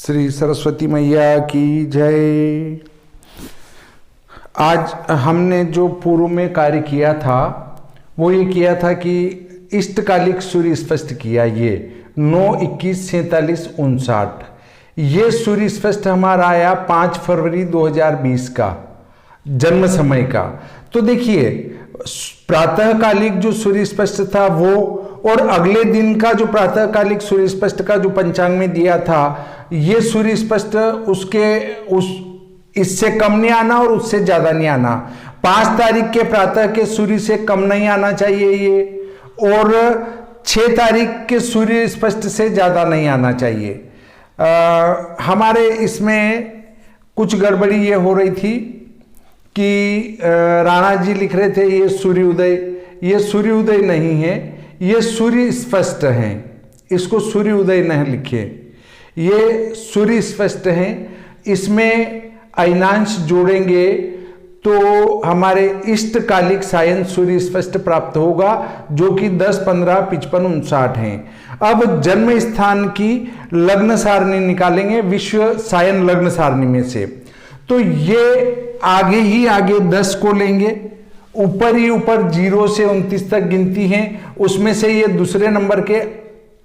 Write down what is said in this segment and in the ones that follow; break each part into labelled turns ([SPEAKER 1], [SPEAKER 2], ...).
[SPEAKER 1] श्री सरस्वती मैया की जय। आज हमने जो पूर्व में कार्य किया था वो ये किया था कि इष्टकालिक सूर्य स्पष्ट किया। ये 9-21-47-59 ये सूर्य स्पष्ट हमारा आया 5 फरवरी 2020 का जन्म समय का। तो देखिए प्रातःकालिक जो सूर्य स्पष्ट था वो और अगले दिन का जो प्रातःकालिक सूर्य स्पष्ट का जो पंचांग में दिया था ये सूर्य स्पष्ट इससे कम नहीं आना और उससे ज्यादा नहीं आना। 5 तारीख के प्रातः के सूर्य से कम नहीं आना चाहिए ये, और 6 तारीख के सूर्य स्पष्ट से ज्यादा नहीं आना चाहिए। हमारे इसमें कुछ गड़बड़ी ये हो रही थी कि राणा जी लिख रहे थे ये सूर्योदय, ये सूर्योदय नहीं है, ये सूर्य स्पष्ट है, इसको सूर्योदय नहीं लिखे, ये सूर्य स्पष्ट है। इसमें अयनांश जोड़ेंगे तो हमारे इष्टकालिक सायन सूर्य स्पष्ट प्राप्त होगा जो कि 10, 15, 55, 59 हैं। अब जन्म स्थान की लग्न सारणी निकालेंगे विश्व सायन लग्न सारणी में से। तो ये आगे ही आगे 10 को लेंगे, ऊपर ही ऊपर 0 से 29 तक गिनती है, उसमें से ये दूसरे नंबर के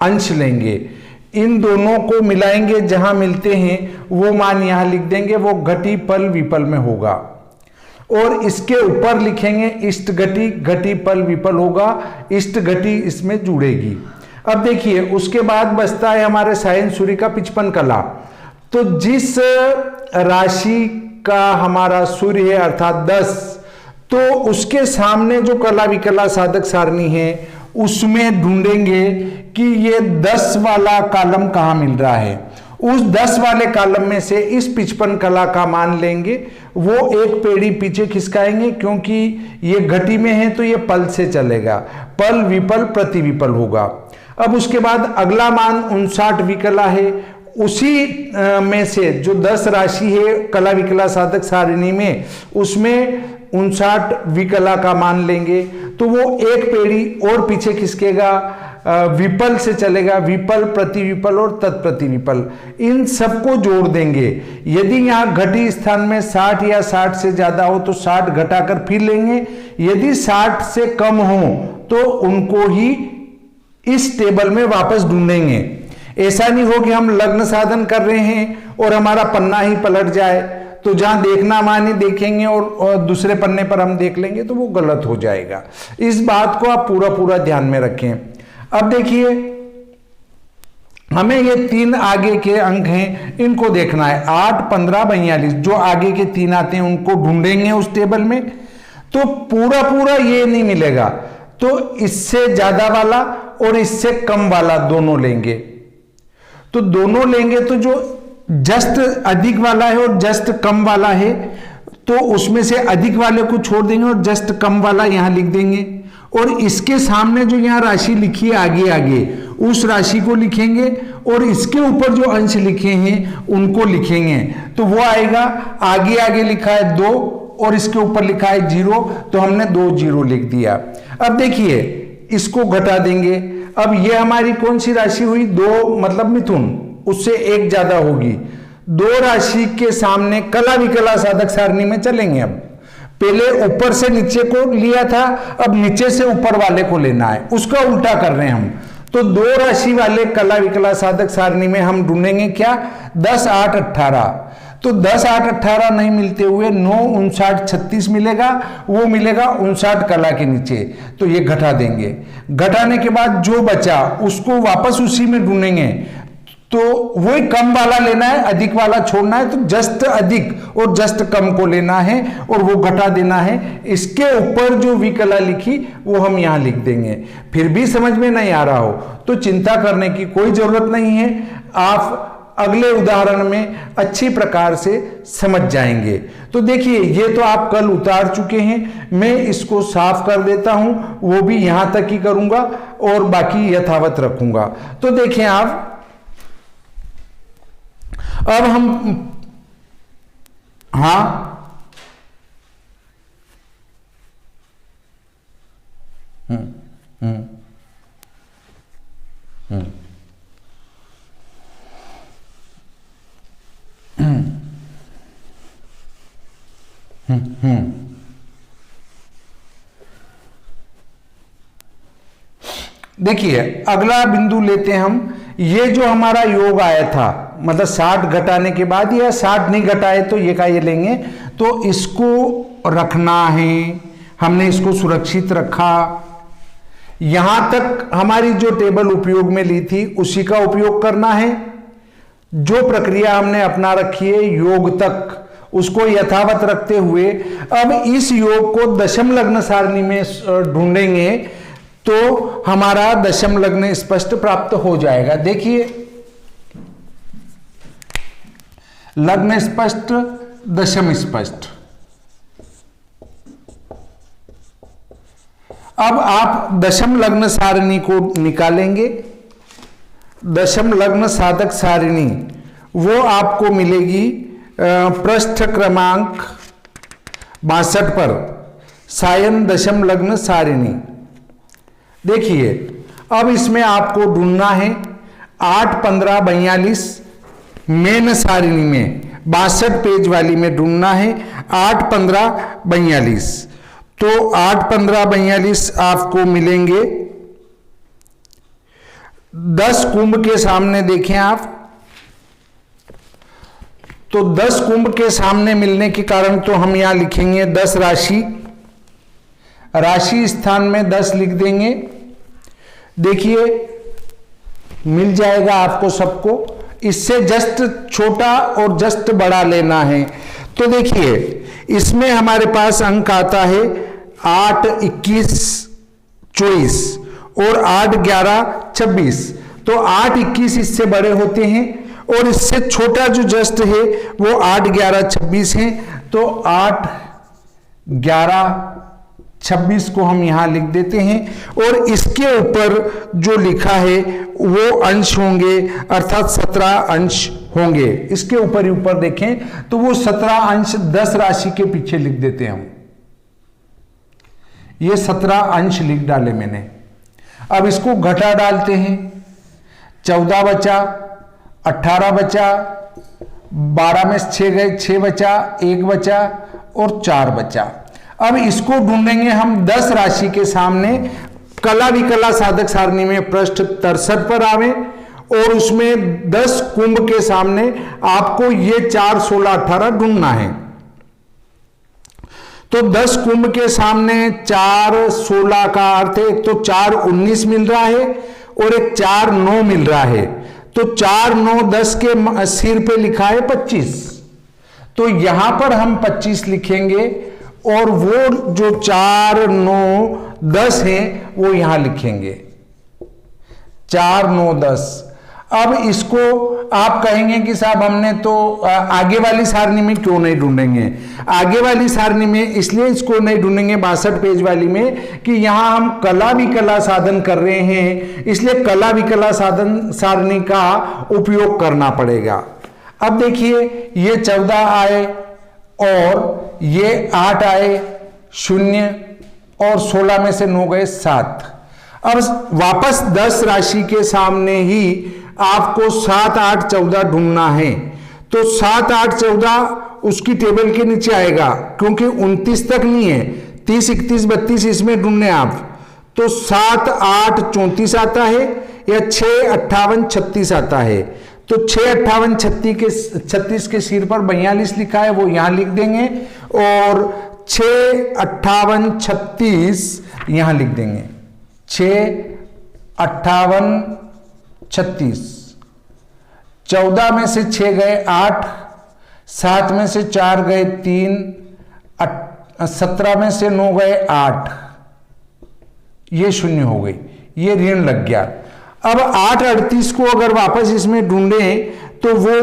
[SPEAKER 1] अंश लेंगे, इन दोनों को मिलाएंगे, जहां मिलते हैं वो मान यहां लिख देंगे, वो घटी पल विपल में होगा। और इसके ऊपर लिखेंगे इष्ट घटी, घटी पल विपल होगा, इष्ट घटी इसमें जुड़ेगी। अब देखिए उसके बाद बचता है हमारे सायन सूर्य का 55 कला। तो जिस राशि का हमारा सूर्य है अर्थात 10, तो उसके सामने जो कला विकला साधक सारणी है उसमें ढूंढेंगे कि ये 10 वाला कॉलम कहां मिल रहा है। उस 10 वाले कॉलम में से इस 55 कला का मान लेंगे, वो एक पेड़ी पीछे खिसकाएंगे, क्योंकि ये घटी में है तो ये पल से चलेगा, पल विपल प्रति विपल होगा। अब उसके बाद अगला मान 59 विकला है, उसी में से जो 10 राशि है कला विकला साधक सारिणी में, उसमें 59 विकला का मान लेंगे तो वो एक पेड़ी और पीछे खिसकेगा, विपल से चलेगा, विपल प्रति विपल और तत्प्रति विपल, इन सबको जोड़ देंगे। यदि यहाँ घटी स्थान में 60 या 60 से ज्यादा हो तो 60 घटाकर फिर लेंगे, यदि 60 से कम हो तो उनको ही इस टेबल में वापस ढूंढेंगे। ऐसा नहीं हो कि हम लग्न साधन कर रहे हैं और हमारा पन्ना ही पलट जाए, तो जहां देखना माने देखेंगे और दूसरे पन्ने पर हम देख लेंगे तो वो गलत हो जाएगा। इस बात को आप पूरा ध्यान में रखें। अब देखिए हमें ये 3 आगे के अंक हैं, इनको देखना है 8, 15, 42, जो आगे के 3 आते हैं उनको ढूंढेंगे उस टेबल में। तो पूरा ये नहीं मिलेगा, तो इससे ज्यादा वाला और इससे कम वाला दोनों लेंगे। तो दोनों लेंगे तो जो जस्ट अधिक वाला है और जस्ट कम वाला है, तो उसमें से अधिक वाले को छोड़ देंगे और जस्ट कम वाला यहां लिख देंगे, और इसके सामने जो यहां राशि लिखी है आगे आगे उस राशि को लिखेंगे, और इसके ऊपर जो अंश लिखे हैं उनको लिखेंगे। तो वो आएगा, आगे आगे लिखा है 2 और इसके ऊपर लिखा है 0, तो हमने 2 0 लिख दिया। अब देखिए इसको घटा देंगे। अब ये हमारी कौन सी राशि हुई? 2 मतलब मिथुन, उससे 1 ज्यादा होगी। 2 राशि के सामने कला विकला साधक सारणी में चलेंगे। अब पहले ऊपर से नीचे को लिया था, अब नीचे से ऊपर वाले को लेना है, उसका उल्टा कर रहे हैं हम। तो 2 राशि वाले कला विकला साधक सारणी में हम ढूंढेंगे क्या? 10, 8, 18। तो 10, 8, 18 नहीं मिलते हुए 9, 59, 36 मिलेगा, वो मिलेगा 59 कला के नीचे, तो ये घटा देंगे। घटाने के बाद जो बचा उसको वापस उसी में ढूंढेंगे, तो वही कम वाला लेना है, अधिक वाला छोड़ना है, तो जस्ट अधिक और जस्ट कम को लेना है और वो घटा देना है। इसके ऊपर जो विकला लिखी वो हम यहां लिख देंगे। फिर भी समझ में नहीं आ रहा हो तो चिंता करने की कोई जरूरत नहीं है, आप अगले उदाहरण में अच्छी प्रकार से समझ जाएंगे। तो देखिए ये तो आप कल उतार चुके हैं, मैं इसको साफ कर देता हूं, वो भी यहां तक ही करूंगा और बाकी यथावत रखूंगा। तो देखें आप, अब हम देखिए अगला बिंदु लेते हैं हम। ये जो हमारा योग आया था, मतलब 60 घटाने के बाद, या 60 नहीं घटाए तो ये का ये लेंगे, तो इसको रखना है। हमने इसको सुरक्षित रखा। यहां तक हमारी जो टेबल उपयोग में ली थी उसी का उपयोग करना है। जो प्रक्रिया हमने अपना रखी है योग तक, उसको यथावत रखते हुए अब इस योग को दशम लग्न सारणी में ढूंढेंगे तो हमारा दशम लग्न स्पष्ट प्राप्त हो जाएगा। देखिए लग्न स्पष्ट, दशम स्पष्ट। अब आप दशम लग्न सारणी को निकालेंगे। दशम लग्न साधक सारणी वो आपको मिलेगी पृष्ठ क्रमांक 62 पर, सायन दशम लग्न सारिणी। देखिए अब इसमें आपको ढूंढना है 8, 15, 42 मेन सारिणी में, 62 पेज वाली में ढूंढना है 8, 15, 42। तो 8, 15, 42 आपको मिलेंगे 10 कुंभ के सामने। देखें आप, तो 10 कुंभ के सामने मिलने के कारण तो हम यहां लिखेंगे 10 राशि, राशि स्थान में 10 लिख देंगे। देखिए मिल जाएगा आपको सबको। इससे जस्ट छोटा और जस्ट बड़ा लेना है। तो देखिए इसमें हमारे पास अंक आता है 8, 21, 24 और 8, 11, 26। तो 8, 21 इससे बड़े होते हैं और इससे छोटा जो जस्ट है वो 8, 11, 26 है। तो 8, 11, 26 को हम यहां लिख देते हैं और इसके ऊपर जो लिखा है वो अंश होंगे, अर्थात 17 अंश होंगे। इसके ऊपर ही ऊपर देखें तो वो 17 अंश 10 राशि के पीछे लिख देते हैं हम। ये 17 अंश लिख डाले मैंने। अब इसको घटा डालते हैं। 14 बचा, 18 बचा, 12 में 6 गए, 6 बचा, 1 बचा और 4 बचा। अब इसको ढूंढेंगे हम 10 राशि के सामने। कला विकला साधक सारणी में पृष्ठ 63 पर आवे और उसमें 10 कुंभ के सामने आपको ये 4, 16, 18 ढूंढना है। तो 10 कुंभ के सामने 4, 16 का अर्थ है, एक तो 4, 19 मिल रहा है और एक 4, 9 मिल रहा है। तो 4, 9, 10 के सिर पे लिखा है 25। तो यहां पर हम 25 लिखेंगे और वो जो 4, 9, 10 है वो यहां लिखेंगे 4, 9, 10। अब इसको आप कहेंगे कि साहब हमने तो आगे वाली सारणी में क्यों नहीं ढूंढेंगे। आगे वाली सारणी में इसलिए इसको नहीं ढूंढेंगे 62 पेज वाली में कि यहां हम कला विकला साधन कर रहे हैं, इसलिए कला विकला साधन सारणी का उपयोग करना पड़ेगा। अब देखिए ये 14 आए और ये 8 आए, 0 और 16 में से 9 गए, 7। अब वापस 10 राशि के सामने ही आपको 7, 8, 14 ढूंढना है। तो 7, 8, 14 उसकी टेबल के नीचे आएगा क्योंकि 29 तक नहीं है, 30, 31, 32 इसमें ढूंढने आप। तो 7, 8, 34 आता है या 6, 58, 36 आता है। तो 6, 58, 36 के सिर पर 42 लिखा है वो यहां लिख देंगे और 6, 58, 36 यहां लिख देंगे। 6, 58, 36। 14 में से 6 गए 8, 7 में से 4 गए 3, 17 में से 9 गए 8, ये 0 हो गई, ये ऋण लग गया। अब 8, 38 को अगर वापस इसमें ढूंढें तो वो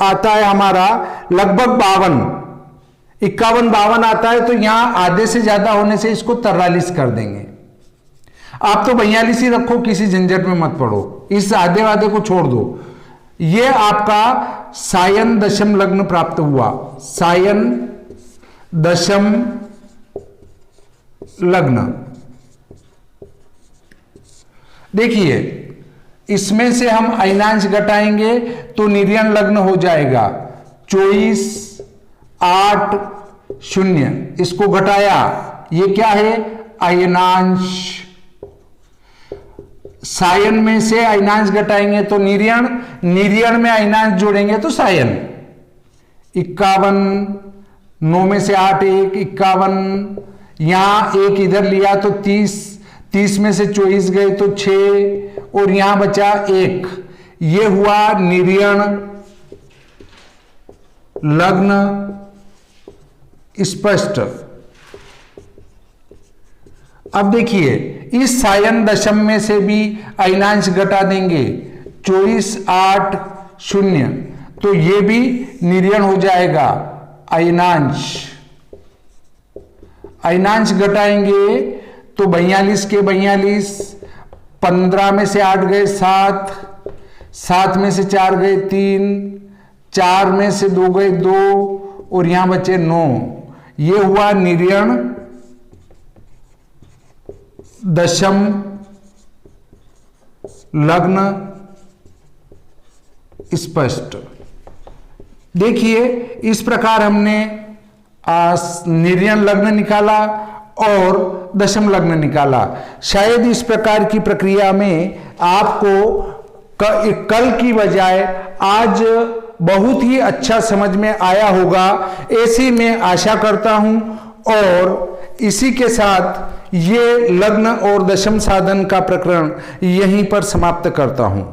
[SPEAKER 1] आता है हमारा लगभग 52, 51, 52 आता है। तो यहां आधे से ज्यादा होने से इसको 43 कर देंगे। आप तो 42 ही रखो, किसी झंझट में मत पड़ो, इस आधे वाधे को छोड़ दो। ये आपका सायन दशम लग्न प्राप्त हुआ। सायन दशम लग्न। देखिए इसमें से हम अयनांश घटाएंगे तो निर्यण लग्न हो जाएगा 24, 8, शून्य, इसको घटाया, ये क्या है अयनांश। सायन में से अयनांश घटाएंगे तो निर्यण, निर्यण में अयनांश जोड़ेंगे तो सायन। 51, 9 में से 8 1, 51, यहां एक इधर लिया तो 30, 30 में से 24 गए तो 6 और यहां बचा 1। ये हुआ निर्यण लग्न स्पष्ट। अब देखिए इस सायन दशम में से भी अयनांश घटा देंगे, 24 8 0, तो ये भी निर्यण हो जाएगा अयनांश। अयनांश घटाएंगे तो 42 के 42, 15 में से 8 गए 7, 7 में से 4 गए 3, 4 में से 2 गए 2 और यहां बचे 9। ये हुआ निर्यण दशम लग्न स्पष्ट। देखिए इस प्रकार हमने निर्यण लग्न निकाला और दशम लग्न निकाला। शायद इस प्रकार की प्रक्रिया में आपको कल की बजाय आज बहुत ही अच्छा समझ में आया होगा, ऐसी मैं आशा करता हूं। और इसी के साथ ये लग्न और दशम साधन का प्रकरण यहीं पर समाप्त करता हूं।